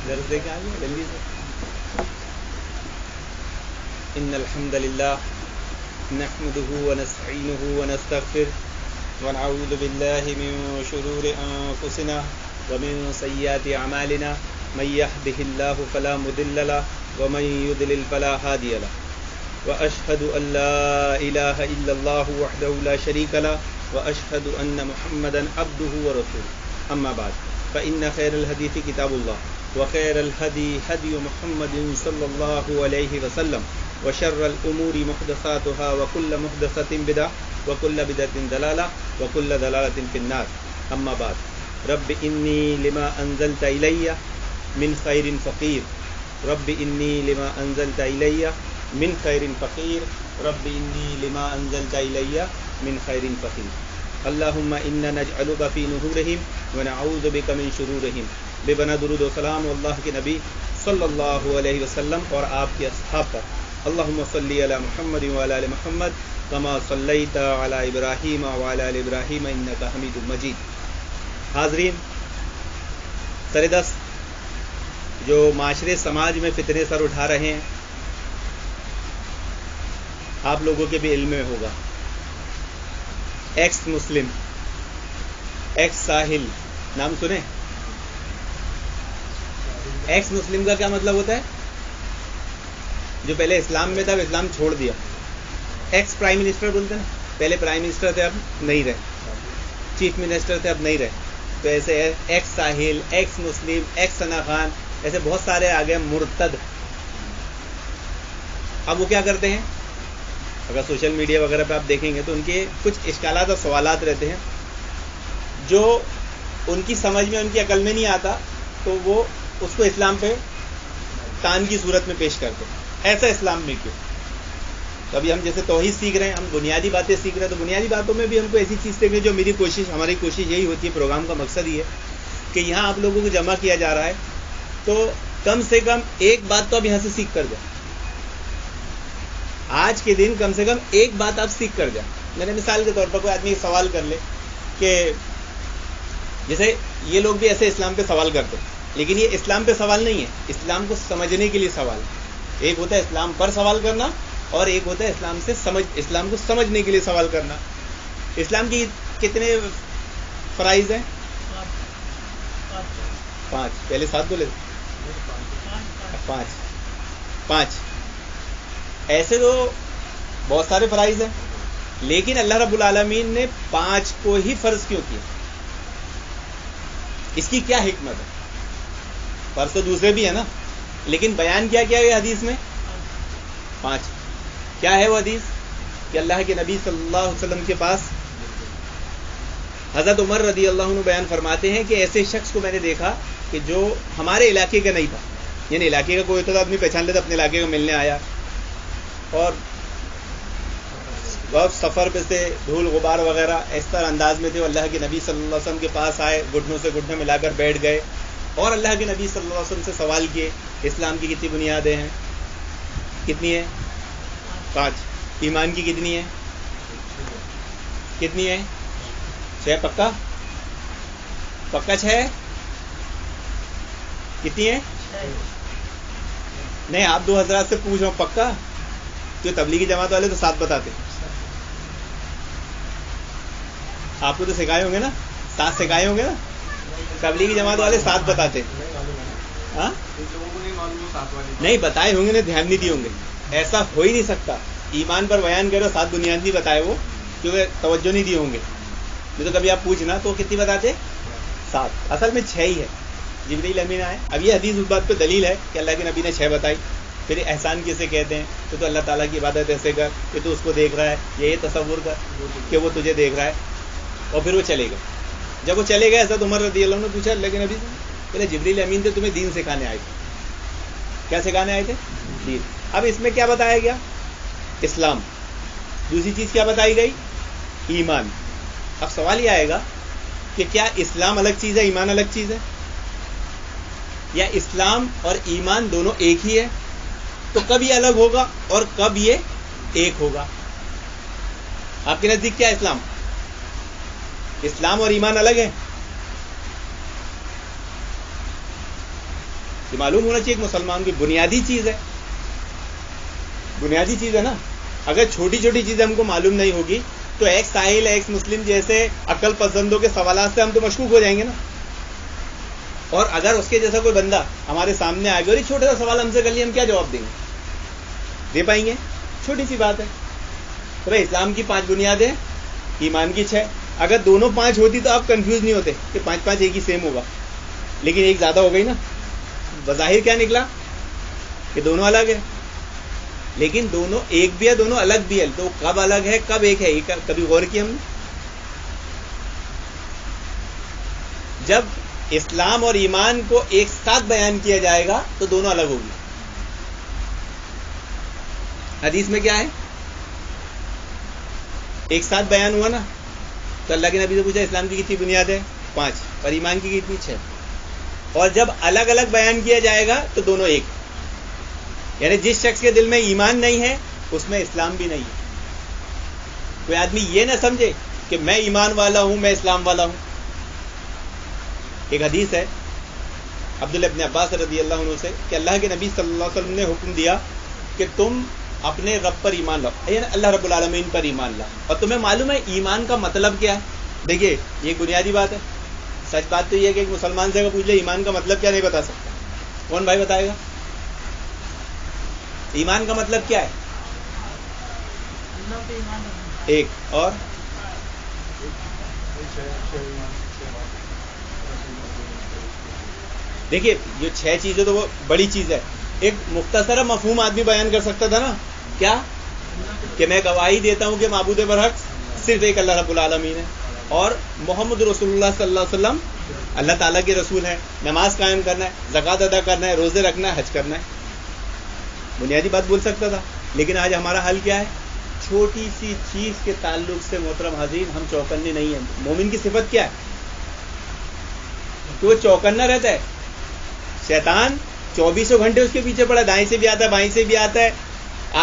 درس دے کے آ گیا جلدی سے. ان الحمد للہ نحمده ونستعینه ونستغفره ونعوذ باللہ من شرور انفسنا ومن سیئات اعمالنا من يهده الله فلا مضل له ومن يضلل فلا هادي له واشهد ان لا اله الا الله وحده لا شريك له واشهد ان محمدا عبده ورسوله. اما بعد فان خير الحديث كتاب الله وخير الهدي هدي محمد صلى الله عليه وسلم وشر الامور محدثاتها وكل محدثة بدعة وكل بدعة ضلالة وكل ضلالة في النار. اما بعد رب انی لما انزلت الی من خیر فقیر رب انی لما انزلت الی من خیر فقیر رب انی لما انزلت الی من خیر فقیر. اللہم انا نجعلک فی نحورہم ونعوذ بک من شرورہم. بے پناہ درود و سلام اللہ کے نبی صلی اللہ علیہ وسلم اور آپ کے اصحاب پر. اللہم صلی علی محمد وعلی آل محمد کما صلیت علی ابراہیم وعلی آل ابراہیم انک حمید مجید. حاضرین، سردست جو معاشرے سماج میں فتنے سر اٹھا رہے ہیں، آپ لوگوں کے بھی علم میں ہوگا. ایکس مسلم، ایکس ساحل، نام سنیں؟ ایکس مسلم کا کیا مطلب ہوتا ہے؟ جو پہلے اسلام میں تھا وہ اسلام چھوڑ دیا. ایکس پرائم منسٹر بولتے ہیں نا، پہلے پرائم منسٹر تھے اب نہیں رہے، چیف منسٹر تھے اب نہیں رہے. تو ایسے ایکس ساحل، ایکس مسلم، ایکس ثنا خان، ایسے بہت سارے آ گئے مرتد. اب وہ کیا کرتے ہیں؟ اگر سوشل میڈیا وغیرہ پہ آپ دیکھیں گے تو ان کے کچھ اشکالات اور سوالات رہتے ہیں جو ان کی سمجھ میں، ان کی عقل میں نہیں آتا، تو وہ اس کو اسلام پہ تان کی صورت میں پیش کرتے ہیں. ایسا اسلام میں کیوں؟ تو ابھی ہم جیسے توحید سیکھ رہے ہیں، ہم بنیادی باتیں سیکھ رہے ہیں، تو بنیادی باتوں میں بھی ہم کو ایسی چیز سیکھیں جو ہماری کوشش یہی ہوتی ہے، پروگرام کا مقصد یہ ہے کہ یہاں آپ لوگوں کو جمع کیا جا رہا ہے تو کم سے کم ایک بات تو آپ یہاں سے سیکھ کر جائیں. آج کے دن کم سے کم ایک بات آپ سیکھ کر جائیں. میں نے مثال کے طور پر کوئی آدمی سوال کر لے کہ جیسے یہ لوگ بھی ایسے اسلام پہ سوال کرتے ہیں، لیکن یہ اسلام پہ سوال نہیں ہے، اسلام کو سمجھنے کے لیے سوال ہے. ایک ہوتا ہے اسلام پر سوال کرنا اور ایک ہوتا ہے اسلام کو سمجھنے کے لیے سوال کرنا. اسلام کی کتنے فرائض ہیں؟ 5. پہلے 7 بولے، 5. ایسے تو بہت سارے فرائض ہیں، لیکن اللہ رب العالمین نے 5 کو ہی فرض کیوں کیا؟ اس کی کیا حکمت ہے؟ فرض تو دوسرے بھی ہے نا، لیکن بیان کیا گیا حدیث میں؟ 5. کیا ہے وہ حدیث؟ کہ اللہ کے نبی صلی اللہ علیہ وسلم کے پاس حضرت عمر رضی اللہ عنہ بیان فرماتے ہیں کہ ایسے شخص کو میں نے دیکھا کہ جو ہمارے علاقے کا نہیں تھا، یعنی علاقے کا کوئی ہوتا تھا، آدمی پہچان لیتا، اپنے علاقے کا ملنے آیا، اور بہت سفر پہ سے دھول غبار وغیرہ اس طرح انداز میں تھے. اللہ کے نبی صلی اللہ علیہ وسلم کے پاس آئے، گھٹنوں سے گھٹنے ملا کر بیٹھ گئے اور اللہ کے نبی صلی اللہ علیہ وسلم سے سوال کیے اسلام کی کتنی بنیادیں ہیں؟ کتنی ہیں؟ 5. ایمان کی کتنی ہے؟ کتنی ہے؟ 6. پکا 6 کتنی ہے؟ نہیں، آپ 2 حضرات سے پوچھ رہا ہوں، پکا؟ جو تبلیغی جماعت والے تو 7 بتاتے. آپ کو تو سکھائے ہوں گے نا، 7 سکھائے ہوں گے نا. تبلیغی جماعت والے 7 بتاتے. ہاں نہیں بتائے ہوں گے نا، دھیان نہیں دیے ہوں گے. ایسا ہو ہی نہیں سکتا. ایمان پر بیان کرو، 7 بنیاد نہیں بتائے وہ، کیونکہ توجہ نہیں دیے ہوں گے. نہیں تو کبھی آپ پوچھنا تو کتنی بتاتے؟ 7. اصل میں 6 ہی ہے. جبریل امین آئے. اب یہ حدیث اس بات پہ دلیل ہے کہ اللہ کے نبی نے 6 بتائی. پھر احسان کسے کہتے ہیں؟ تو اللہ تعالیٰ کی عبادت ایسے کر کہ تو اس کو دیکھ رہا ہے، یہ تصور کر کہ وہ تجھے دیکھ رہا ہے. اور پھر وہ چلے گئے. جب وہ چلے گئے حضرت عمر رضی اللہ عنہ نے پوچھا اللہ کے نبی سے، پہلے جبریل امین تھے، تمہیں دین سکھانے آئے تھے. کیا سکھانے آئے تھے؟ دین. اب اس میں کیا بتایا گیا؟ اسلام. دوسری چیز کیا بتائی گئی؟ ایمان. اب سوال یہ آئے گا کہ کیا اسلام الگ چیز ہے، ایمان الگ چیز ہے، یا اسلام اور ایمان دونوں ایک ہی ہے؟ تو کب یہ الگ ہوگا اور کب یہ ایک ہوگا؟ آپ کے نزدیک کیا اسلام؟ اسلام اور ایمان الگ ہے؟ یہ معلوم ہونا چاہیے کہ مسلمان کی بنیادی چیز ہے، بنیادی چیز ہے نا. اگر چھوٹی چھوٹی چیزیں ہم کو معلوم نہیں ہوگی تو ایکس ساحل ایکس مسلم جیسے عقل پسندوں کے سوالات سے ہم تو مشکوک ہو جائیں گے نا. اور اگر اس کے جیسا کوئی بندہ ہمارے سامنے آ گیا اور یہ چھوٹا سا سوال ہم سے کر لیا، ہم کیا جواب دیں گے؟ دے پائیں گے؟ چھوٹی سی بات ہے. تو بھائی اسلام کی 5 بنیادیں، ایمان کی 6. اگر دونوں 5 ہوتی تو آپ کنفیوز نہیں ہوتے کہ 5 ایک ہی سیم ہوگا، لیکن ایک زیادہ ہو گئی نا. بظاہر کیا نکلا کہ دونوں الگ ہے، لیکن دونوں ایک بھی ہے، دونوں الگ بھی ہے. تو کب الگ ہے کب ایک ہے، یہ کبھی غور کیا ہم نے؟ جب اسلام اور ایمان کو ایک ساتھ بیان کیا جائے گا تو دونوں الگ ہوگی. حدیث میں کیا ہے؟ ایک ساتھ بیان ہوا نا. تو اللہ کے نبی سے پوچھا اسلام کی کتنی بنیاد ہے؟ 5. اور ایمان کی کتنی؟ 6. اور جب الگ الگ بیان کیا جائے گا تو دونوں ایک. یعنی جس شخص کے دل میں ایمان نہیں ہے اس میں اسلام بھی نہیں ہے. کوئی آدمی یہ نہ سمجھے کہ میں ایمان والا ہوں میں اسلام والا ہوں. ایک حدیث ہے عبداللہ ابن عباس رضی اللہ عنہ سے کہ اللہ کے نبی صلی اللہ علیہ وسلم نے حکم دیا کہ تم اپنے رب پر ایمان لاؤ، یعنی اللہ رب العالمین پر ایمان لاؤ. اور تمہیں معلوم ہے ایمان کا مطلب کیا ہے؟ دیکھیے یہ بنیادی بات ہے. سچ بات تو یہ ہے کہ ایک مسلمان سے اگر پوچھ لے ایمان کا مطلب کیا، نہیں بتا سکتا. کون بھائی بتائے گا؟ ایمان کا مطلب کیا ہے؟ ایک اور دیکھیے یہ 6 چیزیں تو وہ بڑی چیز ہے. ایک مختصر مفہوم آدمی بیان کر سکتا تھا نا، کیا کہ میں گواہی دیتا ہوں کہ معبود برحق صرف ایک اللہ رب العالمین ہے اور محمد رسول اللہ صلی اللہ علیہ وسلم اللہ تعالیٰ کے رسول ہیں. نماز قائم کرنا ہے، زکوٰۃ ادا کرنا ہے، روزے رکھنا ہے، حج کرنا ہے. بنیادی بات بول سکتا تھا. لیکن آج ہمارا حل کیا ہے؟ چھوٹی سی چیز کے تعلق سے محترم حاضرین ہم چوکنے نہیں ہیں. مومن کی صفت کیا ہے؟ کہ وہ چوکنا رہتا ہے. شیطان 24 گھنٹے اس کے پیچھے پڑا، دائیں سے بھی آتا ہے، بائیں سے بھی آتا ہے،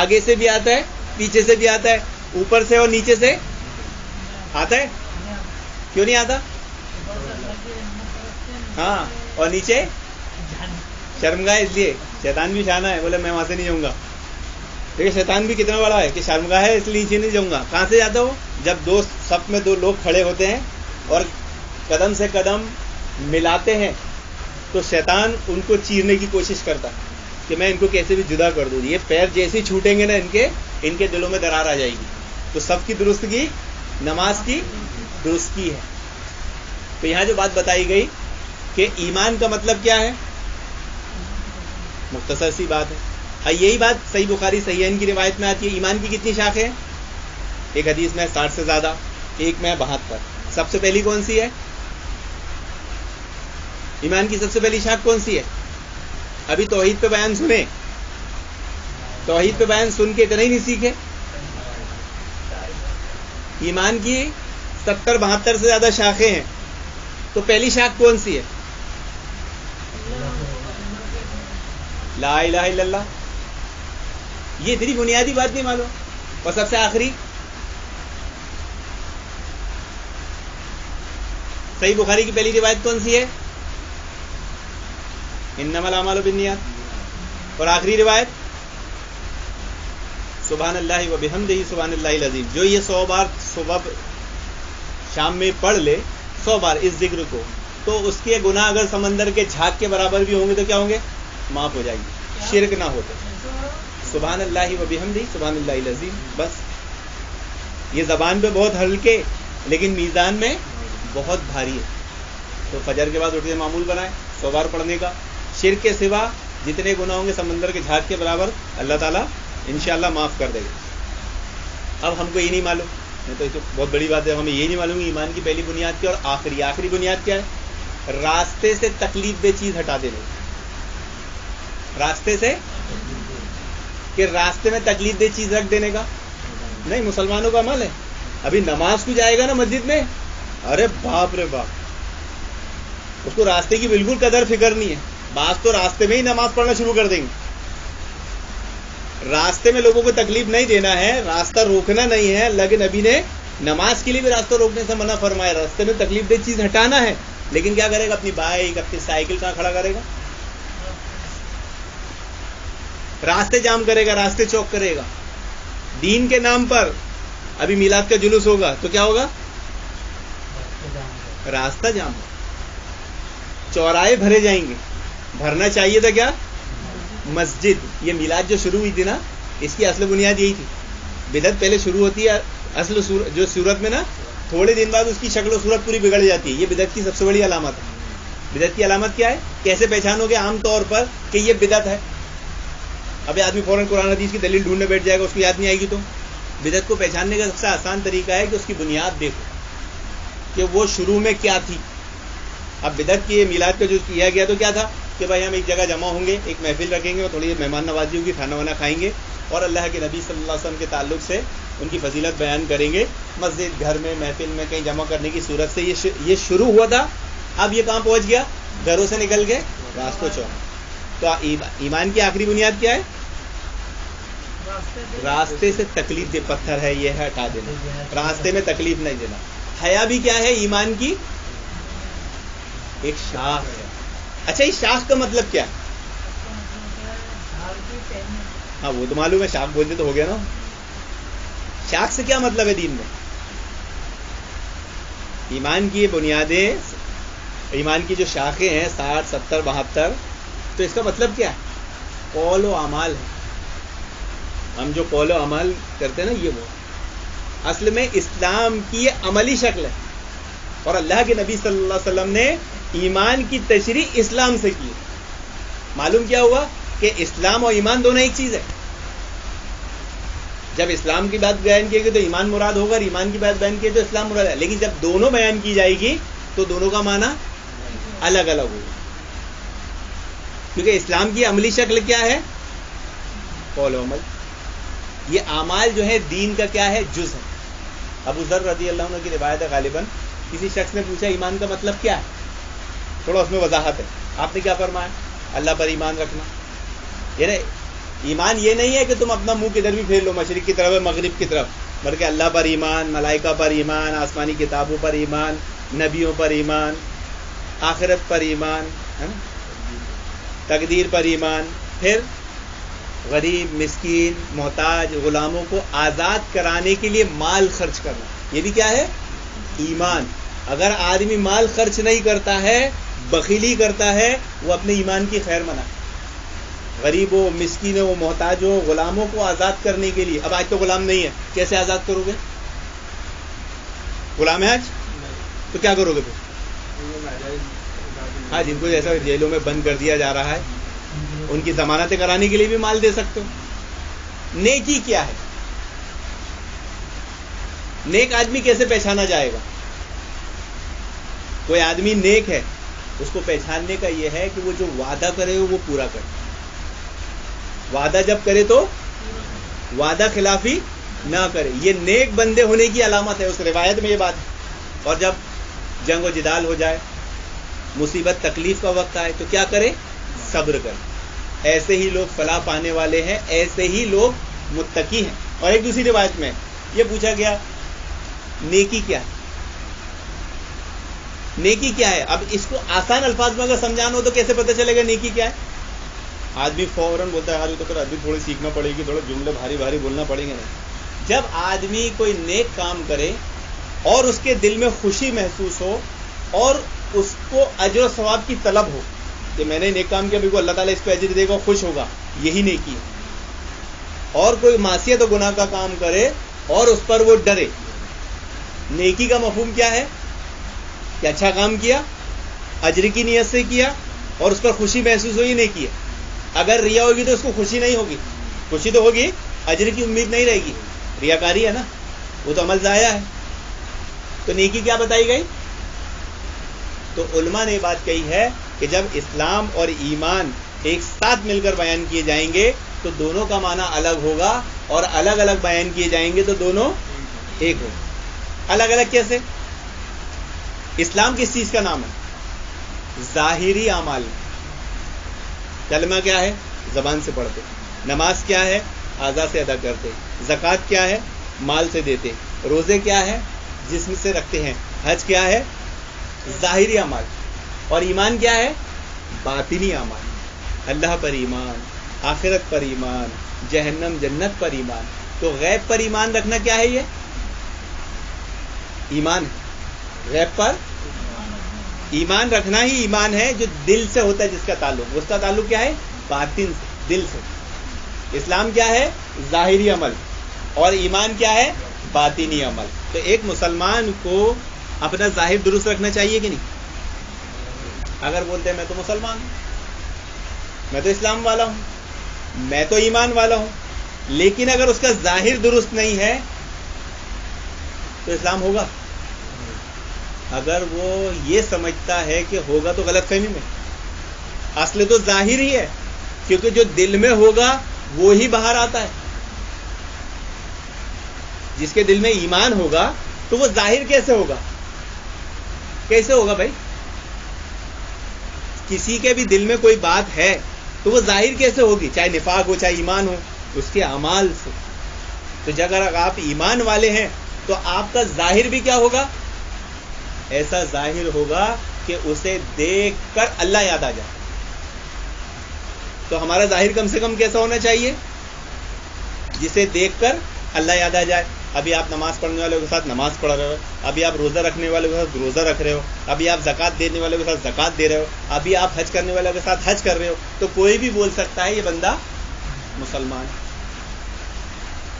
آگے سے بھی آتا ہے، پیچھے سے بھی آتا ہے، اوپر سے اور نیچے سے آتا ہے. کیوں نہیں آتا؟ ہاں، اور نیچے شرمگاہ. اس لیے شیطان بھی شانہ ہے، بولے میں وہاں سے نہیں جاؤں گا. دیکھیں شیطان بھی کتنا بڑا ہے کہ شرمگاہ ہے اس لیے نیچے نہیں جاؤں گا. کہاں سے جاتا ہو؟ جب دو صف میں 2 لوگ کھڑے ہوتے ہیں اور قدم سے قدم ملاتے ہیں تو شیطان ان کو چیرنے کی کوشش کرتا کہ میں ان کو کیسے بھی جدا کر دوں. یہ پیر جیسے چھوٹیں گے نا ان کے دلوں میں درار آ جائے گی. تو صف کی درستگی نماز کی درستگی ہے. تو یہاں جو بات بتائی گئی کہ ایمان کا مطلب کیا ہے، مختصر سی بات ہے. یہی بات صحیح بخاری صحیحین کی روایت میں آتی ہے. ایمان کی کتنی شاخیں ہیں؟ ایک حدیث میں 60 سے زیادہ، ایک میں 72. سب سے پہلی کون سی ہے؟ ایمان کی سب سے پہلی شاخ کون سی ہے؟ ابھی توحید پہ بیان سنیں. توحید پہ بیان سن کے اتنا ہی نہیں سیکھے. ایمان کی 70-72 سے زیادہ شاخیں ہیں. تو پہلی شاخ کون سی ہے؟ لا الہ الا اللہ. یہ اتنی بنیادی بات نہیں معلوم. اور سب سے آخری صحیح بخاری کی پہلی روایت کون سی ہے؟ انما الاعمال بالنیات. اور آخری روایت سبحان اللہ و بحمدہ سبحان اللہ العظیم. جو یہ 100 بار صبح شام میں پڑھ لے 100 بار اس ذکر کو، تو اس کے گناہ اگر سمندر کے جھاگ کے برابر بھی ہوں گے تو کیا ہوں گے؟ معاف ہو جائیں گے. شرک نہ ہو تو سبحان اللہ و بحمدہ سبحان اللہ العظیم. بس یہ زبان پہ بہت ہلکے لیکن میزان میں بہت بھاری ہے. تو فجر کے بعد اٹھ کے معمول بنائیں 100 بار پڑھنے کا. شرک کے سوا جتنے گناہ ہوں گے سمندر کے جھاگ کے برابر اللہ تعالیٰ انشاءاللہ معاف کر دے گا. اب ہم کو یہ نہیں معلوم، نہیں تو یہ تو بہت بڑی بات ہے. ہمیں یہ نہیں معلوم کہ ایمان کی پہلی بنیاد کیا اور آخری بنیاد کیا ہے. راستے سے تکلیف دہ چیز ہٹا دینے. راستے سے کہ راستے میں تکلیف دہ چیز رکھ دینے کا نہیں مسلمانوں کا عمل ہے. ابھی نماز کو جائے گا نا مسجد میں، ارے باپ رے باپ، اس کو راستے کی بالکل قدر فکر نہیں ہے. بعض تو راستے میں ہی نماز پڑھنا شروع کر دیں گے. راستے میں لوگوں کو تکلیف نہیں دینا ہے، راستہ روکنا نہیں ہے. اللہ کے نبی نے نماز کے لیے بھی راستہ روکنے سے منع فرمایا. راستے میں تکلیف دہ چیز ہٹانا ہے، لیکن کیا کرے گا؟ اپنی بائک اپنی سائیکل کہاں کھڑا کرے گا؟ راستے جام کرے گا, راستے چوک کرے گا. دین کے نام پر ابھی میلاد کا جلوس ہوگا تو کیا ہوگا؟ راستہ جام ہوگا, چوراہے بھرے جائیں گے. بھرنا چاہیے تھا کیا؟ مسجد. یہ میلاد جو شروع ہوئی تھی نا, اس کی اصل بنیاد یہی تھی. بدعت پہلے شروع ہوتی ہے اصل جو صورت میں نا, تھوڑے دن بعد اس کی شکل و صورت پوری بگڑ جاتی ہے. یہ بدعت کی سب سے بڑی علامت ہے. بدعت کی علامت کیا ہے؟ کیسے پہچانو گے عام طور پر کہ یہ بدعت ہے؟ ابھی آدمی فوراً قرآن حدیث کی دلیل ڈھونڈنے بیٹھ جائے گا, اس کو یاد نہیں آئے گی. تو بدعت کو پہچاننے کا سب سے آسان طریقہ ہے کہ اس کی بنیاد دیکھو کہ وہ شروع میں کیا تھی. اب بدعت کی میلاد کا جو کیا گیا تو کیا تھا کہ بھائی ہم ایک جگہ جمع ہوں گے, ایک محفل رکھیں گے, اور تھوڑی مہمان نوازی ہوگی, کھانا وانا کھائیں گے, اور اللہ کے نبی صلی اللہ علیہ وسلم کے تعلق سے ان کی فضیلت بیان کریں گے. مسجد, گھر میں, محفل میں, کہیں جمع کرنے کی صورت سے یہ شروع ہوا تھا. اب یہ کہاں پہنچ گیا؟ گھروں سے نکل کے راستوں چوک. تو ایمان کی آخری بنیاد کیا ہے؟ راستے سے تکلیف دے, پتھر ہے یہ ہے ہٹا دینا, راستے میں تکلیف نہیں دینا. حیا بھی کیا ہے؟ ایمان کی ایک شاخ ہے. اچھا, اس شاخ کا مطلب کیا ہے؟ ہاں وہ تو معلوم ہے, شاخ بولتے تو ہو گیا نا. شاخ سے کیا مطلب ہے دین میں؟ ایمان کی یہ بنیادیں, ایمان کی جو شاخیں ہیں 60, 70, 72, تو اس کا مطلب کیا ہے؟ قول و اعمال ہے. ہم جو قول و عمل کرتے ہیں نا, یہ وہ اصل میں اسلام کی یہ عملی شکل ہے. اور اللہ کے نبی صلی اللہ علیہ وسلم نے ایمان کی تشریح اسلام سے کی. معلوم کیا ہوا کہ اسلام اور ایمان دونوں ایک چیز ہے. جب اسلام کی بات بیان کی گئی تو ایمان مراد ہوگا, اور ایمان کی بات بیان کی تو اسلام مراد ہے. لیکن جب دونوں بیان کی جائے گی تو دونوں کا معنی الگ الگ ہوگا, کیونکہ اسلام کی عملی شکل کیا ہے؟ قول و عمل. یہ اعمال جو ہے دین کا کیا ہے؟ جز ہے. ابو ذر رضی اللہ عنہ کی روایت ہے, غالباً کسی شخص نے پوچھا ایمان کا مطلب کیا ہے, تھوڑا اس میں وضاحت ہے. آپ نے کیا فرمایا؟ اللہ پر ایمان رکھنا. یعنی ایمان یہ نہیں ہے کہ تم اپنا منہ کدھر بھی پھیر لو, مشرق کی طرف ہے, مغرب کی طرف, بلکہ اللہ پر ایمان, ملائکہ پر ایمان, آسمانی کتابوں پر ایمان, نبیوں پر ایمان, آخرت پر ایمان, ہے نا, تقدیر پر ایمان, پھر غریب, مسکین, محتاج, غلاموں کو آزاد کرانے کے لیے مال خرچ کرنا. یہ بھی کیا ہے؟ ایمان. اگر آدمی مال خرچ نہیں کرتا ہے, بخیلی کرتا ہے, وہ اپنے ایمان کی خیر منا. غریب ہو, مسکین ہو, محتاج ہو, غلاموں کو آزاد کرنے کے لیے. اب آج تو غلام نہیں ہے, کیسے آزاد کرو گے؟ غلام ہے آج تو کیا کرو گے پھر؟ ہاں, جن کو جیسا جیلوں میں بند کر دیا جا رہا ہے, ان کی ضمانتیں کرانے کے لیے بھی مال دے سکتے ہو. نیکی کیا ہے؟ نیک آدمی کیسے پہچانا جائے گا؟ کوئی آدمی نیک ہے, اس کو پہچاننے کا یہ ہے کہ وہ جو وعدہ کرے وہ پورا کرے. وعدہ جب کرے تو وعدہ خلافی نہ کرے. یہ نیک بندے ہونے کی علامت ہے. اس روایت میں یہ بات ہے. اور جب جنگ و جدال ہو جائے, مصیبت تکلیف کا وقت آئے, تو کیا کرے؟ صبر کرے. ایسے ہی لوگ فلاح پانے والے ہیں, ایسے ہی لوگ متقی ہیں. اور ایک دوسری روایت میں یہ پوچھا گیا نیکی کیا ہے؟ نیکی کیا ہے؟ اب اس کو آسان الفاظ میں اگر سمجھانا ہو تو کیسے پتہ چلے گا نیکی کیا ہے؟ آدمی فوراً بولتا ہے آج تو پھر ابھی تھوڑی سیکھنا پڑے گی, تھوڑا جملے بھاری بھاری بولنا پڑیں گے. نہیں, جب آدمی کوئی نیک کام کرے اور اس کے دل میں خوشی محسوس ہو اور اس کو اجر و ثواب کی طلب ہو کہ میں نے نیک کام کیا, میرے کو اللہ تعالیٰ اس پہ اجر دے گا, خوش ہوگا, یہی نیکی ہے. اور کوئی معصیت و گناہ کا کام کرے اور اس پر وہ ڈرے. نیکی کا مفہوم کیا ہے؟ کہ اچھا کام کیا, اجر کی نیت سے کیا, اور اس پر خوشی محسوس ہوئی, نیکی ہے. اگر ریا ہوگی تو اس کو خوشی نہیں ہوگی. خوشی تو ہوگی, اجر کی امید نہیں رہے گی. ریاکاری ہے نا, وہ تو عمل ضائع ہے. تو نیکی کیا بتائی گئی؟ تو علماء نے یہ بات کہی ہے کہ جب اسلام اور ایمان ایک ساتھ مل کر بیان کیے جائیں گے تو دونوں کا معنی الگ ہوگا, اور الگ الگ بیان کیے جائیں گے تو دونوں ایک ہوگا. الگ الگ کیسے؟ اسلام کس چیز کا نام ہے؟ ظاہری اعمال. کلمہ کیا ہے؟ زبان سے پڑھتے. نماز کیا ہے؟ اعضاء سے ادا کرتے. زکوٰۃ کیا ہے؟ مال سے دیتے. روزے کیا ہے؟ جسم سے رکھتے ہیں. حج کیا ہے؟ ظاہری اعمال. اور ایمان کیا ہے؟ باطنی اعمال. اللہ پر ایمان, آخرت پر ایمان، جہنم جنت پر ایمان. تو غیب پر ایمان رکھنا کیا ہے؟ یہ ایمان ہے. غیب پر ایمان رکھنا ہی ایمان ہے جو دل سے ہوتا ہے، جس کا تعلق، اس کا تعلق کیا ہے؟ باطن سے، دل سے. اسلام کیا ہے؟ ظاہری عمل، اور ایمان کیا ہے؟ باطنی عمل. تو ایک مسلمان کو اپنا ظاہر درست رکھنا چاہیے کہ نہیں؟ اگر بولتے ہیں میں تو مسلمان ہوں، میں تو اسلام والا ہوں، میں تو ایمان والا ہوں، لیکن اگر اس کا ظاہر درست نہیں ہے تو اسلام ہوگا؟ اگر وہ یہ سمجھتا ہے کہ ہوگا تو غلط فہمی میں. اصل تو ظاہر ہی ہے، کیونکہ جو دل میں ہوگا وہی باہر آتا ہے. جس کے دل میں ایمان ہوگا تو وہ ظاہر کیسے ہوگا؟ کیسے ہوگا بھائی؟ کسی کے بھی دل میں کوئی بات ہے تو وہ ظاہر کیسے ہوگی؟ چاہے نفاق ہو چاہے ایمان ہو، اس کے اعمال سے. تو اگر آپ ایمان والے ہیں تو آپ کا ظاہر بھی کیا ہوگا؟ ایسا ظاہر ہوگا کہ اسے دیکھ کر اللہ یاد آ جائے. تو ہمارا ظاہر کم سے کم کیسا ہونا چاہیے؟ جسے دیکھ کر اللہ یاد آ جائے. ابھی آپ نماز پڑھنے والوں کے ساتھ نماز پڑھ رہے ہو، ابھی آپ روزہ رکھنے والوں کے ساتھ روزہ رکھ رہے ہو، ابھی آپ زکوٰۃ دینے والوں کے ساتھ زکوٰۃ دے رہے ہو، ابھی آپ حج کرنے والوں کے ساتھ حج کر رہے ہو. تو کوئی بھی بول سکتا ہے یہ بندہ مسلمان.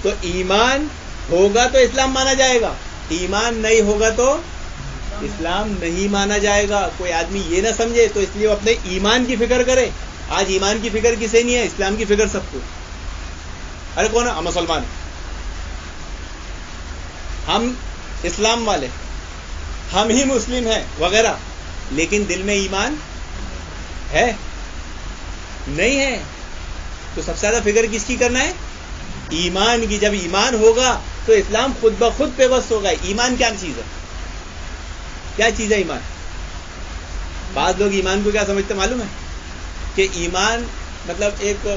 تو ایمان ہوگا تو اسلام مانا جائے گا، ایمان نہیں ہوگا تو اسلام نہیں مانا جائے گا. کوئی آدمی یہ نہ سمجھے تو اس لیے وہ اپنے ایمان کی فکر کرے. آج ایمان کی فکر کسے نہیں ہے؟ اسلام کی فکر سب کو. ارے کون ہے؟ ہم مسلمان ہیں، ہم اسلام والے، ہم ہی مسلم ہیں وغیرہ، لیکن دل میں ایمان ہے نہیں ہے. تو سب سے زیادہ فکر کس کی کرنا ہے؟ ایمان کی. جب ایمان ہوگا تو اسلام خود بخود پیوست ہوگا. ایمان کیا چیز ہے؟ کیا چیز ہے ایمان؟ بعض لوگ ایمان کو کیا سمجھتے معلوم ہے؟ کہ ایمان مطلب ایک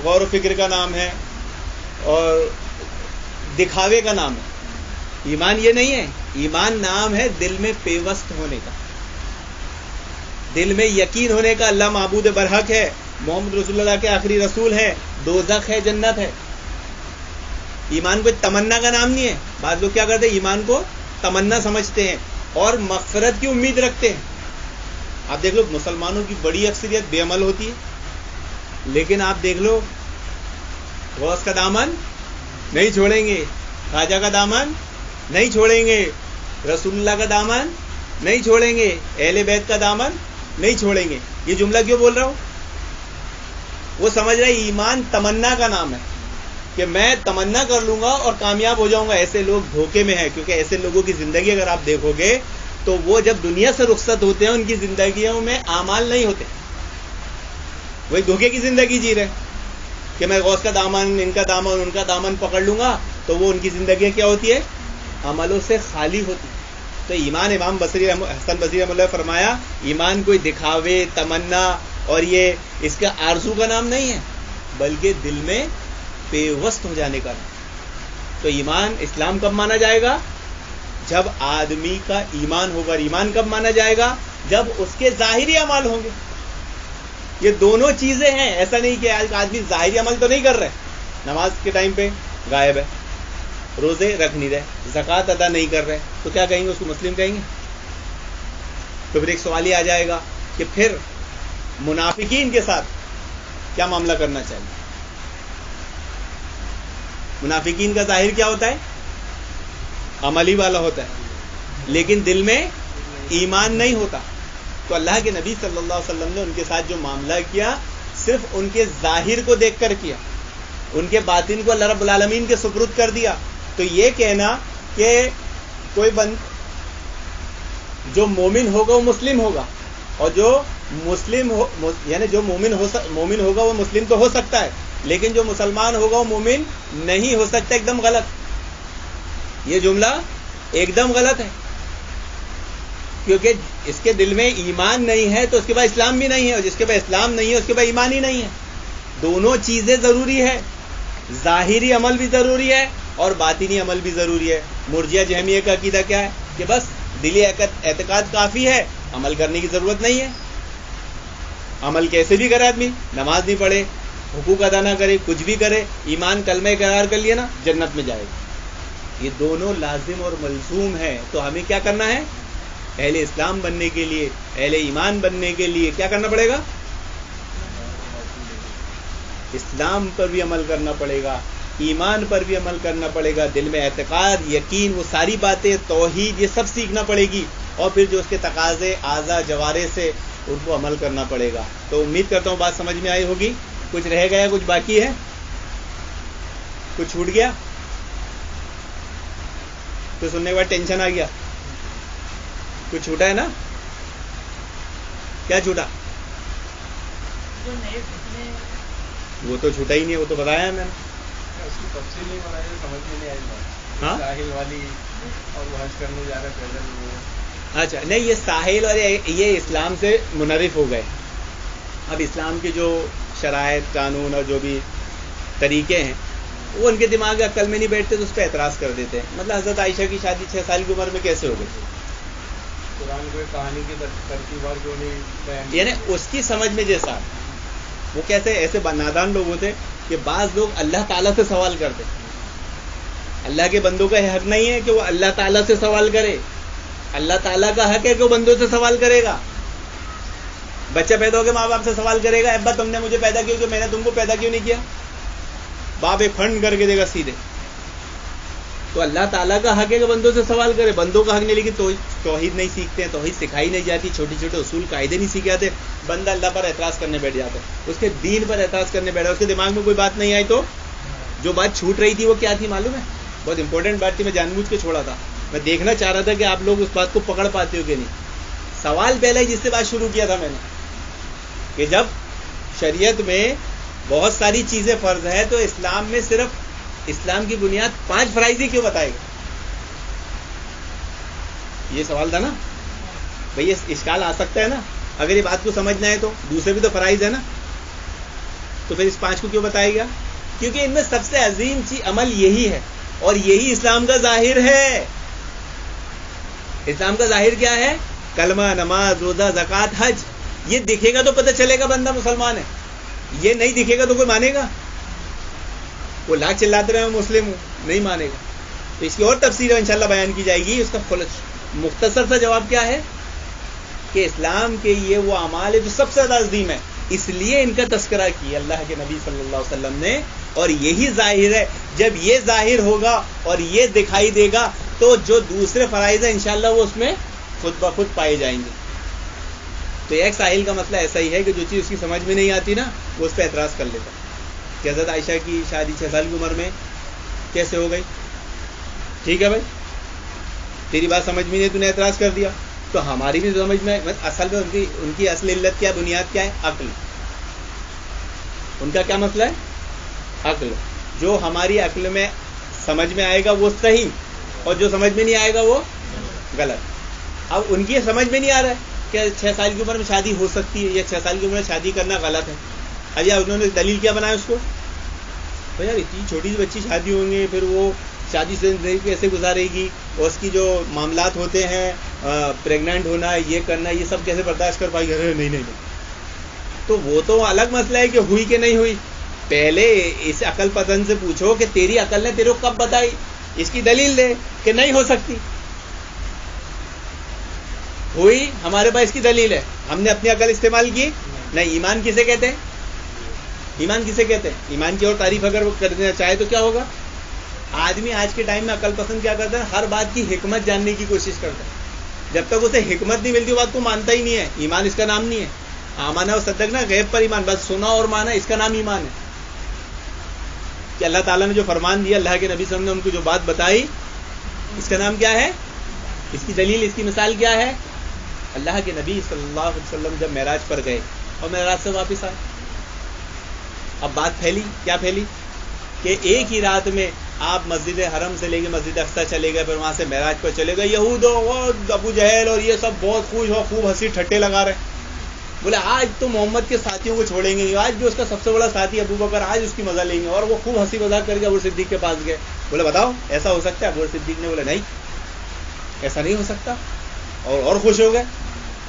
غور و فکر کا نام ہے اور دکھاوے کا نام ہے. ایمان یہ نہیں ہے. ایمان نام ہے دل میں پیوست ہونے کا، دل میں یقین ہونے کا اللہ معبود برحق ہے، محمد رسول اللہ کے آخری رسول ہیں، دوزخ ہے جنت ہے. ایمان کوئی تمنا کا نام نہیں ہے. بعض لوگ کیا کرتے ہیں؟ ایمان کو تمنا سمجھتے ہیں اور مغفرت کی امید رکھتے ہیں. آپ دیکھ لو مسلمانوں کی بڑی اکثریت بے عمل ہوتی ہے، لیکن آپ دیکھ لو غوث کا دامن نہیں چھوڑیں گے، خواجہ کا دامن نہیں چھوڑیں گے، رسول اللہ کا دامن نہیں چھوڑیں گے، اہل بیت کا دامن نہیں چھوڑیں گے. یہ جملہ کیوں بول رہا ہوں؟ وہ سمجھ رہے ایمان تمنا کا نام ہے کہ میں تمنا کر لوں گا اور کامیاب ہو جاؤں گا. ایسے لوگ دھوکے میں ہیں، کیونکہ ایسے لوگوں کی زندگی اگر آپ دیکھو گے تو وہ جب دنیا سے رخصت ہوتے ہیں ان کی زندگیوں میں اعمال نہیں ہوتے. وہی دھوکے کی زندگی جی رہے کہ میں غوث کا دامن، ان کا دامن، ان کا دامن پکڑ لوں گا، تو وہ ان کی زندگی کیا ہوتی ہے؟ عملوں سے خالی ہوتی. تو ایمان، امام حسن بصری رحمۃ اللہ فرمایا، ایمان کوئی دکھاوے، تمنا اور یہ اس کا آرزو کا نام نہیں ہے، بلکہ دل میں پیوست ہو جانے کا نام. تو ایمان، اسلام کب مانا جائے گا؟ جب آدمی کا ایمان ہوگا. ایمان کب مانا جائے گا؟ جب اس کے ظاہری اعمال ہوں گے. یہ دونوں چیزیں ہیں. ایسا نہیں کہ آج آدمی ظاہری عمل تو نہیں کر رہے، نماز کے ٹائم پہ غائب ہے، روزے رکھ نہیں رہے، زکوٰۃ ادا نہیں کر رہے، تو کیا کہیں گے؟ اس کو مسلم کہیں گے؟ تو پھر ایک سوال یہ آ جائے گا کہ پھر منافقین کے ساتھ کیا معاملہ کرنا چاہیے؟ منافقین کا ظاہر کیا ہوتا ہے؟ عملی والا ہوتا ہے، لیکن دل میں ایمان نہیں ہوتا. تو اللہ کے نبی صلی اللہ علیہ وسلم نے ان کے ساتھ جو معاملہ کیا صرف ان کے ظاہر کو دیکھ کر کیا، ان کے باطن کو اللہ رب العالمین کے سپرد کر دیا. تو یہ کہنا کہ کوئی جو مومن ہوگا وہ مسلم ہوگا، اور جو مسلم یعنی جو مومن ہوگا وہ مسلم تو ہو سکتا ہے، لیکن جو مسلمان ہوگا وہ مومن نہیں ہو سکتا، ایک دم غلط. یہ جملہ ایک دم غلط ہے، کیونکہ اس کے دل میں ایمان نہیں ہے تو اس کے بعد اسلام بھی نہیں ہے، اور جس کے بعد اسلام نہیں ہے اس کے بعد ایمان ہی نہیں ہے. دونوں چیزیں ضروری ہے، ظاہری عمل بھی ضروری ہے اور باطنی عمل بھی ضروری ہے. مرجیہ جہمیہ کا عقیدہ کیا ہے؟ کہ بس دلی اعتقاد کافی ہے، عمل کرنے کی ضرورت نہیں ہے. عمل کیسے بھی کرے آدمی، نماز نہیں پڑھے، حقوق ادا نہ کرے، کچھ بھی کرے، ایمان کلمہ اقرار کر لیا نا، جنت میں جائے گا۔ یہ دونوں لازم اور ملزوم ہے۔ تو ہمیں کیا کرنا ہے؟ اہل اسلام بننے کے لیے، اہل ایمان بننے کے لیے کیا کرنا پڑے گا؟ اسلام پر بھی عمل کرنا پڑے گا، ایمان پر بھی عمل کرنا پڑے گا، دل میں اعتقاد، یقین، وہ ساری باتیں، توحید، یہ سب سیکھنا پڑے گی، اور پھر جو اس کے تقاضے اعضاء جوارح سے ان کو عمل کرنا پڑے گا۔ تو امید کرتا ہوں بات سمجھ میں آئی ہوگی۔ کچھ رہ گیا، کچھ باقی ہے، کچھ چھوٹ گیا؟ تو سننے کے بعد ٹینشن آ گیا؟ کچھ چھوٹا ہے نا؟ کیا چھوٹا؟ وہ تو چھوٹا ہی نہیں ہے، وہ تو بتایا ہے میں نے۔ اس کی تفصیل نہیں بنائی، سمجھ میں نہیں آئی بات۔ ہاں ساحل والی اور وہ حج کرنے جا رہے پیدل وہ۔ اچھا نہیں، یہ ساحل اور یہ اسلام سے منحرف ہو گئے۔ اب اسلام کی جو شرائط، قانون اور جو بھی طریقے ہیں وہ ان کے دماغ عقل میں نہیں بیٹھتے، تو اس پہ اعتراض کر دیتے ہیں۔ مطلب حضرت عائشہ کی شادی 6 سال کی عمر میں کیسے ہو گئی؟ قرآن کو کہانی کی ترتیب اور جو نہیں بیان، یعنی اس کی سمجھ میں جیسا وہ کیسے ایسے نادان لوگ ہوتے کہ بعض لوگ اللہ تعالیٰ سے سوال کرتے۔ اللہ کے بندوں کا حق نہیں ہے کہ وہ اللہ تعالیٰ سے سوال کرے، اللہ تعالیٰ کا حق ہے کہ وہ بندوں سے سوال کرے گا۔ بچہ پیدا ہو کے ماں باپ سے سوال کرے گا، ابا تم نے مجھے پیدا کیوں کہ میں نے تم کو پیدا کیوں نہیں کیا؟ باپ ایک فنڈ کر کے دے گا سیدھے۔ تو اللہ تعالیٰ کا حق ہے کہ بندوں سے سوال کرے، بندوں کا حق نہیں، لیکن توحید نہیں سیکھتے ہیں، توحید سکھائی نہیں جاتی، چھوٹے چھوٹے اصول قاعدے نہیں سیکھے جاتے، بندہ اللہ پر اعتراض کرنے بیٹھ جاتا ہے، اس کے دین پر اعتراض کرنے بیٹھا، اس کے دماغ میں کوئی بات نہیں آئی تو جو بات چھوٹ رہی تھی وہ کیا تھی معلوم ہے؟ بہت امپورٹنٹ بات تھی، میں جان بوجھ کے چھوڑا تھا، میں دیکھنا چاہ رہا تھا کہ آپ لوگ اس بات کو پکڑ پاتے ہو کہ نہیں۔ سوال پہلے جس سے بات شروع کیا تھا میں نے کہ جب شریعت میں بہت ساری چیزیں فرض ہے تو اسلام میں صرف اسلام کی بنیاد 5 فرائض ہی کیوں بتائے گا؟ یہ سوال تھا نا بھئی، یہ اشکال آ سکتا ہے نا، اگر یہ بات کو سمجھنا ہے تو دوسرے بھی تو فرائض ہے نا، تو پھر اس 5 کو کیوں بتائے گا؟ کیونکہ ان میں سب سے عظیم چیز عمل یہی ہے، اور یہی اسلام کا ظاہر ہے۔ اسلام کا ظاہر کیا ہے؟ کلمہ، نماز، روزہ، زکوٰۃ، حج۔ یہ دکھے گا تو پتہ چلے گا بندہ مسلمان ہے، یہ نہیں دکھے گا تو کوئی مانے گا؟ وہ لاکھ چلاتے رہے میں مسلم ہوں، نہیں مانے گا۔ تو اس کی اور تفصیل انشاءاللہ بیان کی جائے گی۔ اس کا مختصر سا جواب کیا ہے کہ اسلام کے یہ وہ اعمال ہے جو سب سے زیادہ عظیم ہے، اس لیے ان کا تذکرہ کیا اللہ کے نبی صلی اللہ علیہ وسلم نے، اور یہی ظاہر ہے۔ جب یہ ظاہر ہوگا اور یہ دکھائی دے گا تو جو دوسرے فرائض ہیں انشاءاللہ وہ اس میں خود بخود پائے جائیں گے۔ تو ایک ساحل کا مسئلہ ایسا ہی ہے کہ جو چیز اس کی سمجھ میں نہیں آتی نا وہ اس پہ اعتراض کر لیتا کہ حضرت عائشہ کی شادی 6 سال کی عمر میں کیسے ہو گئی؟ ٹھیک ہے بھائی، تیری بات سمجھ میں نہیں، تو نے اعتراض کر دیا، تو ہماری بھی سمجھ میں اصل میں ان کی اصل علت کیا، بنیاد کیا ہے؟ عقل۔ ان کا کیا مسئلہ ہے؟ عقل۔ جو ہماری عقل میں سمجھ میں آئے گا وہ صحیح، اور جو سمجھ میں نہیں آئے گا وہ غلط۔ اب ان کی سمجھ میں نہیں آ رہا ہے کہ 6 سال کی عمر میں شادی ہو سکتی ہے یا 6 سال کی عمر میں شادی کرنا غلط ہے۔ اب یار انہوں نے دلیل کیا بنایا اس کو؟ بھائی یار اتنی چھوٹی سی بچی شادی ہوں گے، پھر وہ شادی سے زندگی کیسے گزارے گی، اور اس کی جو معاملات ہوتے ہیں، پریگننٹ ہونا، یہ کرنا، یہ سب کیسے برداشت کر پائی؟ ارے نہیں۔ تو وہ تو الگ مسئلہ ہے کہ ہوئی کہ نہیں ہوئی۔ پہلے اس عقل پسند سے پوچھو کہ تیری عقل نے تیرے کو کب بتائی، اس کی دلیل دے کہ نہیں ہو سکتی۔ ہوئی، ہمارے پاس اس کی دلیل ہے، ہم نے اپنی عقل استعمال کی نہیں۔ ایمان کسے کہتے ہیں؟ ایمان کسے کہتے ہیں؟ ایمان کی اور تعریف اگر وہ کرنا چاہے تو کیا ہوگا؟ آدمی آج کے ٹائم میں عقل پسند کیا کرتا ہے؟ ہر بات کی حکمت جاننے کی کوشش کرتا ہے۔ جب تک اسے حکمت نہیں ملتی وہ بات کو مانتا ہی نہیں ہے۔ ایمان اس کا نام نہیں ہے۔ آمانہ و صدقنا، غیب پر ایمان، بس سنا اور مانا، اس کا نام ایمان ہے۔ کہ اللہ تعالیٰ نے جو فرمان دیا، اللہ کے نبی صلی اللہ علیہ وسلم نے ان کو جو بات بتائی، اس کا نام کیا ہے؟ اس کی دلیل، اس کی مثال کیا ہے؟ اللہ کے نبی صلی اللہ علیہ وسلم جب معراج پر گئے اور معراج سے واپس آئے، اب بات پھیلی، کیا پھیلی کہ ایک ہی رات میں آپ مسجد حرم سے لے کے مسجد اقصیٰ چلے گئے، پھر وہاں سے معراج پر چلے گئے۔ یہود اور ابو جہل اور یہ سب بہت خوش اور خوب ہنسی ٹھٹے لگا رہے، بولے آج تو محمد کے ساتھیوں کو چھوڑیں گے، آج بھی اس کا سب سے بڑا ساتھی ابو بکر، آج اس کی مزہ لیں گے۔ اور وہ خوب ہنسی مذاق کر کے ابو صدیق کے پاس گئے، بولے بتاؤ ایسا ہو سکتا ہے؟ ابو صدیق نے بولا نہیں، ایسا نہیں ہو سکتا، اور خوش ہو گئے۔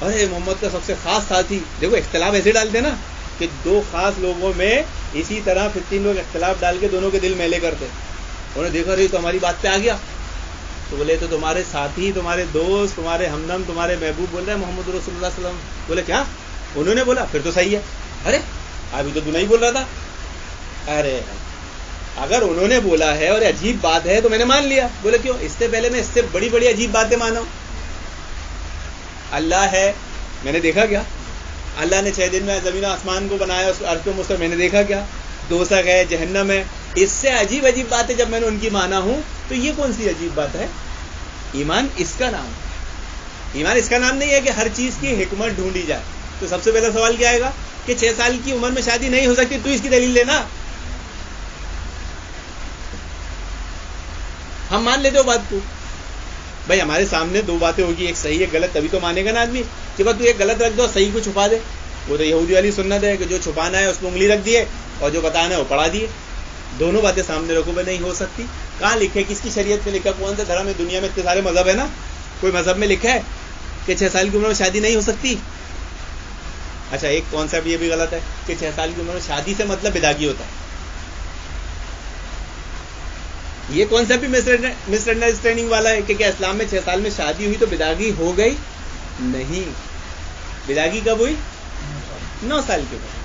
ارے محمد کا سب سے خاص ساتھی، دیکھو اختلاف ایسے ڈالتے نا کہ دو خاص لوگوں میں اسی طرح پھر تین لوگ اختلاف ڈال کے دونوں کے دل میلے کرتے. انہوں نے دیکھا رہی تو ہماری بات پہ آ گیا, تو بولے تو تمہارے ساتھی, تمہارے دوست, تمہارے ہمدم, تمہارے محبوب بول رہے ہیں محمد رسول اللہ صلی اللہ علیہ وسلم. بولے کیا؟ انہوں نے بولا پھر تو صحیح ہے. ارے ابھی تو نہیں بول رہا تھا. ارے اگر انہوں نے بولا ہے اور عجیب بات ہے تو میں نے مان لیا. بولے کیوں؟ اس سے پہلے میں اس سے بڑی بڑی عجیب باتیں مانا ہوں. اللہ ہے, میں نے دیکھا کیا؟ اللہ نے 6 دن میں زمین و آسمان کو بنایا, اس عرش پہ مستوی, میں نے دیکھا کیا؟ دوزخ ہے, جہنم ہے. اس سے عجیب عجیب باتیں جب میں نے ان کی مانا ہوں تو یہ کون سی عجیب بات ہے؟ ایمان اس کا نام. ایمان اس کا نام نہیں ہے کہ ہر چیز کی حکمت ڈھونڈی جائے. تو سب سے پہلا سوال کیا آئے گا کہ 6 سال کی عمر میں شادی نہیں ہو سکتی, تو اس کی دلیل دینا. ہم مان لیتے ہو بات کو. بھائی ہمارے سامنے 2 باتیں ہوگی, ایک صحیح ایک غلط, تبھی تو مانے گا نا آدمی. کہ بات تو ایک غلط رکھ دو, صحیح کو چھپا دے. وہ تو یہودی والی سنت ہے کہ جو چھپانا ہے اس پہ انگلی رکھ دیے اور جو بتانا ہے وہ پڑھا دیے. دونوں باتیں سامنے رکھو, میں نہیں ہو سکتی. کہاں لکھے, کس کی شریعت میں لکھا, کون سے دھرم ہے؟ دنیا میں اتنے سارے مذہب ہے نا, کوئی مذہب میں لکھا ہے کہ 6 سال کی عمر میں شادی نہیں ہو سکتی؟ اچھا ایک کانسیپٹ یہ بھی غلط ہے کہ 6 سال کی عمر میں شادی سے مطلب بدعگی ہوتا ہے. یہ کانسیپٹ بھی مس انڈرسٹینڈنگ والا ہے کہ کیا اسلام میں 6 سال میں شادی ہوئی تو بدعگی ہو گئی؟ نہیں. بدعگی کب ہوئی؟ 9 سال کی عمر.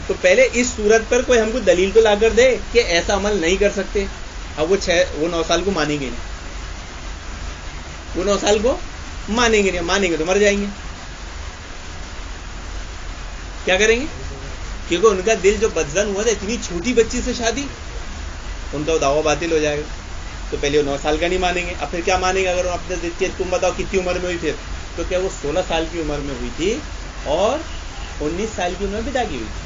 تو پہلے اس صورت پر کوئی ہم کو دلیل تو لا کر دے کہ ایسا عمل نہیں کر سکتے. اب وہ 9 سال کو مانیں گے نہیں, وہ 9 سال کو مانیں گے نہیں. مانیں گے تو مر جائیں گے. کیا کریں گے؟ کیونکہ ان کا دل جو بدزن ہوا تھا, اتنی چھوٹی بچی سے شادی, ان کا دعویٰ باطل ہو جائے گا. تو پہلے وہ 9 سال کا نہیں مانیں گے. اب پھر کیا مانیں گے؟ اگر وہ اپنے ضد کے, تم بتاؤ کتنی عمر میں ہوئی پھر, تو کیا وہ 16 سال کی عمر میں ہوئی تھی اور 19 سال کی عمر میں بدعگی ہوئی تھی.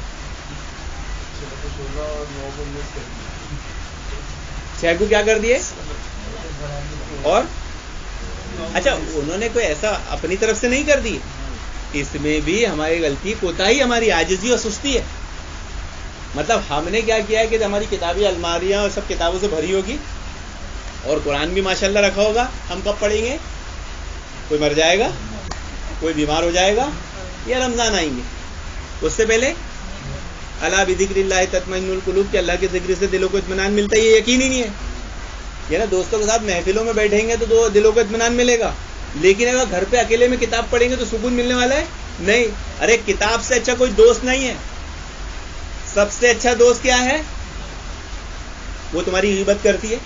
6 کو کیا کر دیے؟ اور اچھا انہوں نے کوئی ایسا اپنی طرف سے نہیں کر دی. اس میں بھی ہماری غلطی, کوتاہی, ہماری عاجزی اور سستی ہے. مطلب ہم نے کیا کیا ہے کہ ہماری کتابی الماریاں اور سب کتابوں سے بھری ہوگی اور قرآن بھی ماشاءاللہ رکھا ہوگا. ہم کب پڑھیں گے؟ کوئی مر جائے گا, کوئی بیمار ہو جائے گا, یا رمضان آئیں گے. اس سے پہلے الا بذکر اللہ تطمئن القلوب, کہ اللہ کے ذکر سے دلوں کو اطمینان ملتا ہے. یہ یقین ہی نہیں ہے. یہ نا دوستوں کے ساتھ محفلوں میں بیٹھیں گے تو دلوں کو اطمینان ملے گا, لیکن اگر گھر پہ اکیلے میں کتاب پڑھیں گے تو سکون ملنے والا ہے نہیں. ارے کتاب سے اچھا کوئی دوست نہیں ہے. سب سے اچھا دوست کیا ہے؟ وہ تمہاری غیبت کرتی ہے.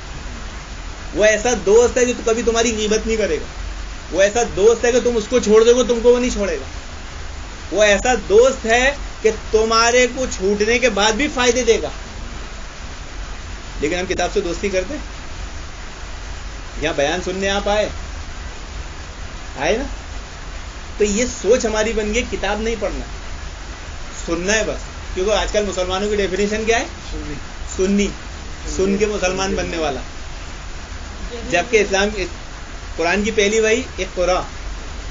وہ ایسا دوست ہے جو کبھی تمہاری غیبت نہیں کرے گا. وہ ایسا دوست ہے کہ تم اس کو چھوڑ دو گے, تم کو وہ نہیں چھوڑے گا. وہ ایسا دوست ہے کہ تمہارے کو چھوٹنے کے بعد بھی فائدے دے گا. لیکن ہم کتاب سے دوستی کرتے, یہاں بیان سننے آپ آئے نا, تو یہ سوچ ہماری بن گئی کتاب نہیں پڑھنا, سننا ہے بس. کیونکہ آج کل مسلمانوں کی ڈیفینیشن کیا ہے؟ سنی, سن کے مسلمان بننے والا. جبکہ اسلام قرآن کی پہلی وحی اقرا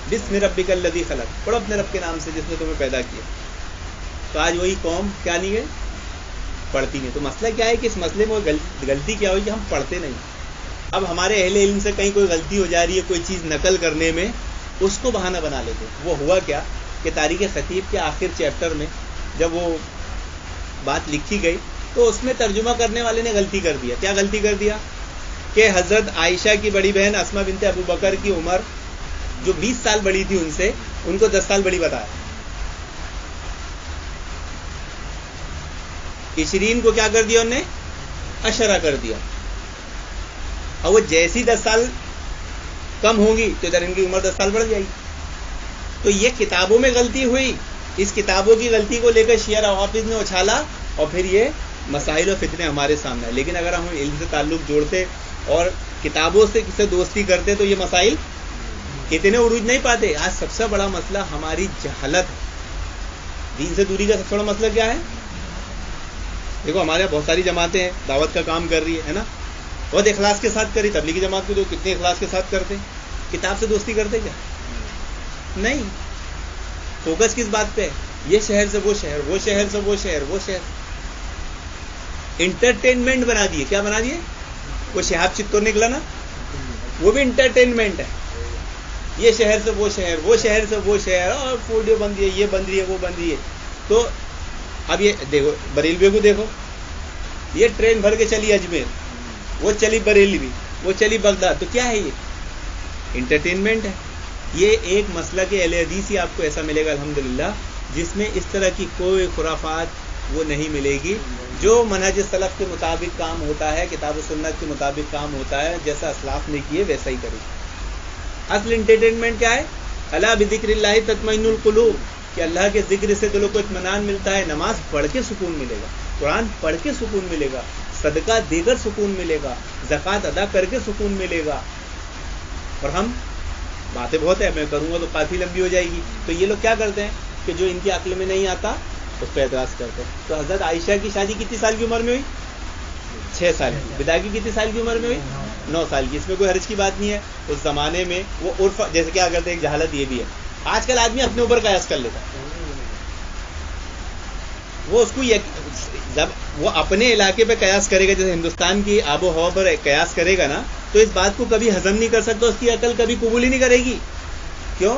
بسم ربک الذی خلق, پڑھو اپنے رب کے نام سے جس نے تمہیں پیدا کیا. تو آج وہی قوم کیا نہیں ہے, پڑھتی نہیں. تو مسئلہ کیا ہے کہ اس مسئلے میں غلطی کیا ہوئی کہ ہم پڑھتے نہیں. اب ہمارے اہل علم سے کہیں کوئی غلطی ہو جا رہی ہے کوئی چیز نقل کرنے میں, اس کو بہانہ بنا لیتے. وہ ہوا کیا کہ تاریخ خطیب کے آخر چیپٹر میں جب وہ بات لکھی گئی تو اس میں ترجمہ کرنے والے نے غلطی کر دیا. کیا غلطی کر دیا؟ کہ حضرت عائشہ کی بڑی بہن اسما بنت ابو بکر کی عمر جو 20 سال بڑی تھی ان سے, ان کو 10 سال بڑی بتایا. 20 کو کیا کر دیا انہوں نے؟ 10 کر دیا. اور وہ جیسی 10 سال کم ہوگی تو ادھر ان کی عمر 10 سال بڑھ جائے گی. تو یہ کتابوں میں غلطی ہوئی. اس کتابوں کی غلطی کو لے کر شیعہ روافض نے اچھالا اور پھر یہ مسائل و فتنے ہمارے سامنے ہیں. لیکن اگر ہم علم سے تعلق جوڑتے اور کتابوں سے کسی دوستی کرتے تو یہ مسائل اتنے عروج نہیں پاتے. آج سب سے بڑا مسئلہ ہماری جہالت ہے. دین سے دوری کا سب سے بڑا مسئلہ کیا ہے؟ دیکھو ہمارے یہاں بہت ساری جماعتیں ہیں, دعوت کا کام کر رہی ہے نا, بہت اخلاص کے ساتھ کری. تبلیغی جماعت کو جو کتنے اخلاص کے ساتھ کرتے, کتاب سے دوستی کرتے کیا؟ نہیں. فوکس کس بات پہ ہے؟ یہ شہر سے وہ شہر, وہ شہر سے وہ شہر, وہ شہر. انٹرٹینمنٹ بنا دیے. کیا بنا دیے؟ وہ شہاب چتور نکلا نا, وہ بھی انٹرٹینمنٹ ہے. یہ شہر سے وہ شہر، وہ شہر سے وہ شہر، اور فوڈیو بن رہی ہے، یہ بن رہی ہے، وہ بن رہی ہے. تو اب یہ دیکھو بریلوی کو دیکھو، یہ ٹرین بھر کے چلی اجمیر، وہ چلی بریلوی، وہ چلی بغداد. تو کیا ہے یہ؟ انٹرٹینمنٹ ہے. یہ ایک مسئلہ کہ اہل حدیث ہی آپ کو ایسا ملے گا الحمدللہ جس میں اس طرح کی کوئی خرافات وہ نہیں ملے گی. جو منہج سلف کے مطابق کام ہوتا ہے، کتاب و سنت کے مطابق کام ہوتا ہے، جیسا اسلاف نے کیے ویسا ہی کرے. اصل انٹرٹینمنٹ کیا ہے؟ الا بذکر اللہ تطمئن القلوب، کہ اللہ کے ذکر سے دلوں کو اطمینان ملتا ہے. نماز پڑھ کے سکون ملے گا، قرآن پڑھ کے سکون ملے گا، صدقہ دے کر سکون ملے گا، زکوٰۃ ادا کر کے سکون ملے گا. اور ہم باتیں بہت ہیں، میں کروں گا تو کافی لمبی ہو جائے گی. تو یہ لوگ کیا کرتے ہیں کہ جو ان کی عقل میں نہیں آتا اس پہ اعتراض کرتے ہیں. تو حضرت عائشہ کی شادی کتنی سال کی عمر میں ہوئی؟ 6 سال کی. بدا کی کتنی سال کی عمر میں ہوئی؟ 9 سال کی. اس میں کوئی حرج کی بات نہیں ہے. اس زمانے میں وہ عرف جیسے کیا کرتے ہیں، ایک جہالت یہ بھی ہے، آج کل آدمی اپنے اوپر قیاس کر لیتا ہے. وہ اس کو جب وہ اپنے علاقے پہ قیاس کرے گا، جیسے ہندوستان کی آب و ہوا پر قیاس کرے گا نا، تو اس بات کو کبھی ہضم نہیں کر سکتا، اس کی عقل کبھی قبول ہی نہیں کرے گی. کیوں؟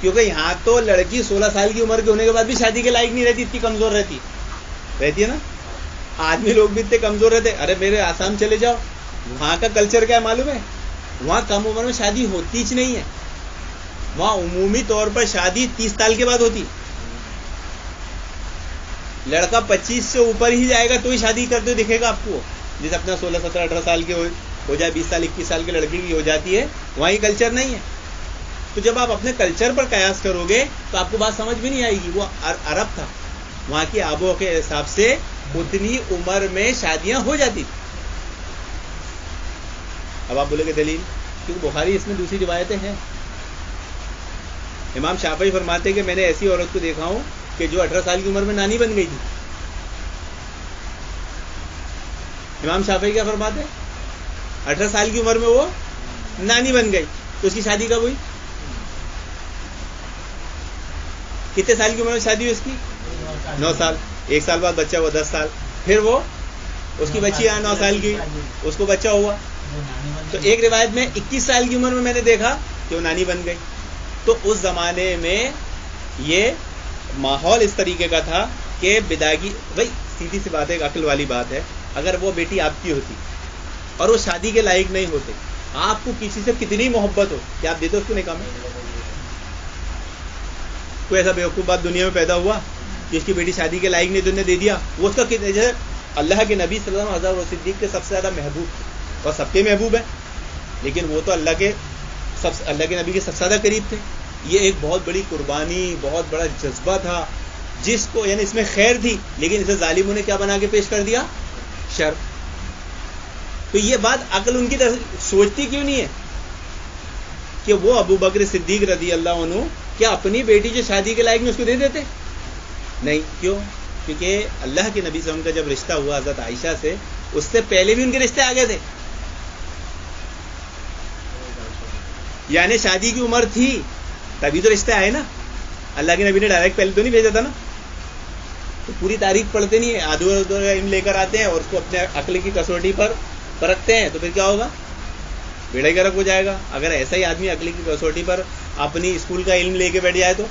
کیونکہ یہاں تو لڑکی 16 سال کی عمر کے ہونے کے بعد بھی شادی کے لائق نہیں رہتی، اتنی کمزور رہتی ہے نا. آدمی لوگ بھی اتنے کمزور رہتے. ارے میرے آسام چلے جاؤ، وہاں کا کلچر کیا معلوم ہے؟ وہاں کم عمر میں شادی ہوتی ہی نہیں ہے. وہاں عمومی طور پر شادی 30 سال کے بعد ہوتی. لڑکا 25 سے اوپر ہی جائے گا تو ہی شادی کرتے ہوئے دکھے گا آپ کو. جیسے اپنا 16 17 18 سال کے ہو جائے، 20 سال 21 سال کے لڑکی کی ہو جاتی ہے، وہاں یہ کلچر نہیں ہے. تو جب آپ اپنے کلچر پر قیاس کرو گے تو آپ کو بات سمجھ بھی نہیں آئے گی. وہ عرب تھا، وہاں کی آبو کے حساب سے اتنی عمر میں شادیاں ہو جاتی تھی. اب آپ بولے کہ دلیل؟ کیونکہ بخاری اس میں دوسری روایتیں ہیں. امام شافعی فرماتے کہ میں نے ایسی عورت کو دیکھا ہوں کہ جو 18 سال کی عمر میں نانی بن گئی تھی. امام شافعی کیا فرماتے ہیں؟ 18 سال کی عمر میں وہ نانی بن گئی. تو اس کی شادی کب ہوئی؟ کتنے سال کی عمر میں شادی ہوئی اس کی؟ 9 سال. 1 سال بعد بچہ ہوا 10 سال. پھر وہ اس کی بچی 9 سال کی، اس کو بچہ ہوا. تو ایک روایت میں 21 سال کی عمر میں نے دیکھا کہ وہ نانی بن گئی. تو اس زمانے میں یہ ماحول اس طریقے کا تھا کہ بداگی، بھائی سیدھی سی بات ہے، ایک عقل والی بات ہے. اگر وہ بیٹی آپ کی ہوتی اور وہ شادی کے لائق نہیں ہوتے، آپ کو کسی سے کتنی محبت ہو، کیا آپ دیتے اس کو نکاح میں؟ کوئی ایسا بیوقوف بات دنیا میں پیدا ہوا جس کی بیٹی شادی کے لائق نہیں تو نے دے دیا؟ وہ اس کا جیسے اللہ کے نبی صلی اللہ علیہ وسلم اور صدیق کے سب سے زیادہ محبوب تھے، اور سب کے محبوب ہیں، لیکن وہ تو اللہ کے نبی کے سب سے زیادہ قریب تھے. یہ ایک بہت بڑی قربانی، بہت بڑا جذبہ تھا جس کو، یعنی اس میں خیر تھی، لیکن اسے ظالموں نے کیا بنا کے پیش کر دیا؟ شر. تو یہ بات عقل ان کی طرف سوچتی کیوں نہیں ہے کہ وہ ابو بکر صدیق رضی اللہ عنہ کیا اپنی بیٹی جو شادی کے لائق نہیں اس کو دے دیتے؟ نہیں. کیوں؟ کیونکہ اللہ کے نبی صلی اللہ علیہ وسلم کا جب رشتہ ہوا حضرت عائشہ سے، اس سے پہلے بھی ان کے رشتے آگے تھے. یعنی شادی کی عمر تھی تبھی تو رشتے آئے نا. اللہ کے نبی نے ڈائریکٹ پہلے تو نہیں بھیجا تھا نا. تو پوری تاریخ پڑھتے نہیں ہیں، آدھو علم لے کر آتے ہیں اور اس کو اپنے عقل کی کسوٹی پر پرکھتے ہیں، تو پھر کیا ہوگا؟ بیڑا گرک ہو جائے گا. اگر ایسا ہی آدمی عقل کی کسوٹی پر اپنی اسکول کا علم لے کے بیٹھ جائے تو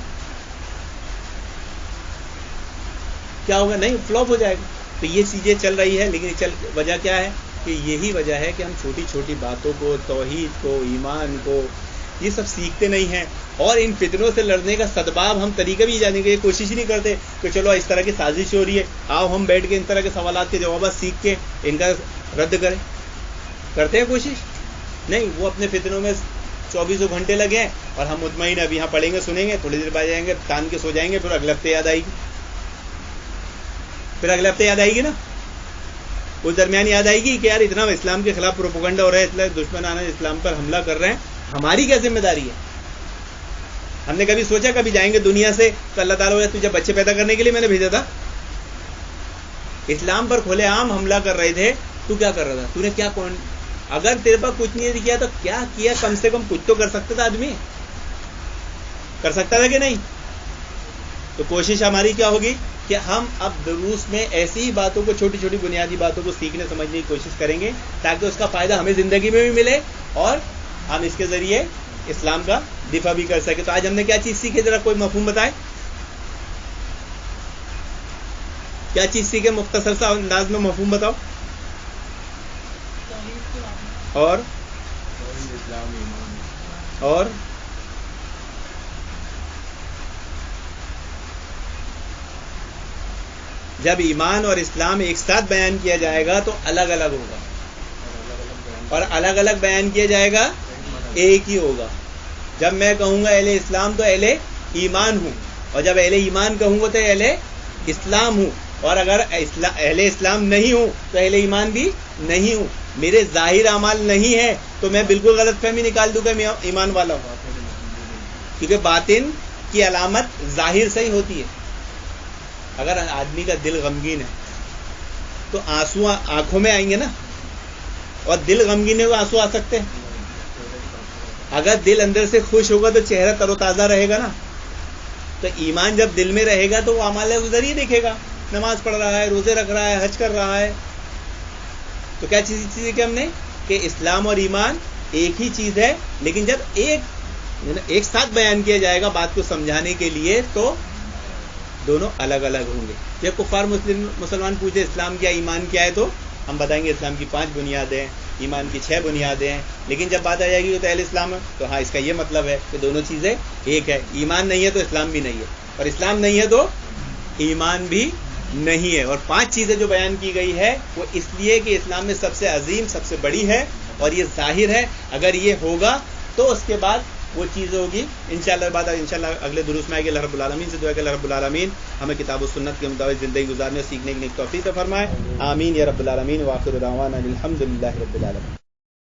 کیا ہوگا؟ نہیں، فلاپ ہو جائے گا. تو یہ چیزیں چل رہی ہے، لیکن وجہ کیا ہے؟ کہ یہی وجہ ہے کہ ہم چھوٹی چھوٹی باتوں کو، توحید کو، ایمان کو، یہ سب سیکھتے نہیں ہیں. اور ان فتنوں سے لڑنے کا سدباب ہم طریقہ بھی جانے کی کوشش ہی نہیں کرتے کہ چلو اس طرح کی سازش ہو رہی ہے، آؤ ہم بیٹھ کے ان طرح کے سوالات کے جوابات سیکھ کے ان کا رد کریں. کرتے ہیں کوشش؟ نہیں. وہ اپنے فتنوں میں 24 گھنٹے لگے ہیں اور ہم مطمئن اب یہاں پڑھیں گے، سنیں گے، تھوڑی دیر بعد جائیں گے، تان کے سو جائیں گے، پھر اگلے ہفتے یاد آئے گی. پھر اگلے ہفتے یاد آئے گی نا. اس درمیان یاد آئے گی کہ یار اتنا اسلام کے خلاف پروپیگنڈا ہو رہا ہے، اتنا دشمنان اسلام پر حملہ کر رہے ہیں، ہماری کیا ذمہ داری ہے؟ ہم نے کبھی سوچا کبھی جائیں گے دنیا سے تو اللہ تعالیٰ تجھے بچے پیدا کرنے کے لیے میں نے بھیجا تھا؟ اسلام پر کھلے عام حملہ کر رہے تھے، تو کیا کر رہا تھا؟ تو نے کیا اگر تیرے پاس کچھ نہیں کیا تو کیا کیا؟ کم سے کم کچھ تو کر سکتا تھا آدمی، کر سکتا تھا کہ نہیں؟ تو کوشش ہماری کیا ہوگی کہ ہم اب دروس میں ایسی ہی باتوں کو، چھوٹی چھوٹی بنیادی باتوں کو سیکھنے سمجھنے کی کوشش کریں گے تاکہ اس کا فائدہ ہمیں زندگی میں بھی ملے اور ہم اس کے ذریعے اسلام کا دفاع بھی کر سکے. تو آج ہم نے کیا چیز سیکھی؟ ذرا کوئی مفہوم بتائے. کیا چیز سیکھے؟ مختصر سا انداز میں مفہوم بتاؤ. اور اور جب ایمان اور اسلام ایک ساتھ بیان کیا جائے گا تو الگ الگ ہوگا, اور الگ الگ بیان کیا جائے گا ایک ہی ہوگا. جب میں کہوں گا اہل اسلام تو اہل ایمان ہوں, اور جب اہل ایمان کہوں گا تو اہل اسلام ہوں, اور اگر اہل اسلام نہیں ہوں تو اہل ایمان بھی نہیں ہوں. میرے ظاہر اعمال نہیں ہے تو میں بالکل غلط فہمی نکال دوں گا میں ایمان والا ہوں, کیونکہ باطن کی علامت ظاہر سے ہی ہوتی ہے. اگر آدمی کا دل غمگین ہے تو آنسو آنکھوں میں آئیں گے نا, اور دل غمگین ہے وہ آنسو آ سکتے ہیں. اگر دل اندر سے خوش ہوگا تو چہرہ تر و تازہ رہے گا نا. تو ایمان جب دل میں رہے گا تو وہ اعمال ادھر ہی دیکھے گا. نماز پڑھ رہا ہے, روزے رکھ رہا ہے, حج کر رہا ہے. تو کیا چیز ہے کہ ہم نے کہ اسلام اور ایمان ایک ہی چیز ہے, لیکن جب ایک ساتھ بیان کیا جائے گا بات کو سمجھانے کے لیے تو دونوں الگ الگ ہوں گے. جب کفار مسلمان پوچھے اسلام کیا ایمان کیا ہے تو ہم بتائیں گے اسلام کی 5 بنیادیں ہیں, ایمان کی 6 بنیادیں ہیں. لیکن جب بات آ جائے گی تو اہل اسلام ہے تو ہاں اس کا یہ مطلب ہے کہ دونوں چیزیں ایک ہے. ایمان نہیں ہے تو اسلام بھی نہیں ہے, اور اسلام نہیں ہے تو ایمان بھی نہیں ہے. اور 5 چیزیں جو بیان کی گئی ہے وہ اس لیے کہ اسلام میں سب سے عظیم, سب سے بڑی ہے, اور یہ ظاہر ہے. اگر یہ ہوگا تو اس کے بعد وہ چیز ہوگی انشاءاللہ اگلے دروس میں آئے گی. اللہ رب العالمین سے دعا کہ اللہ رب العالمین ہمیں کتاب و سنت کے مطابق زندگی گزارنے اور سیکھنے کی توفیق فرمائے. آمین یا رب العالمین. وآخر دعوانا الحمدللہ رب العالمین.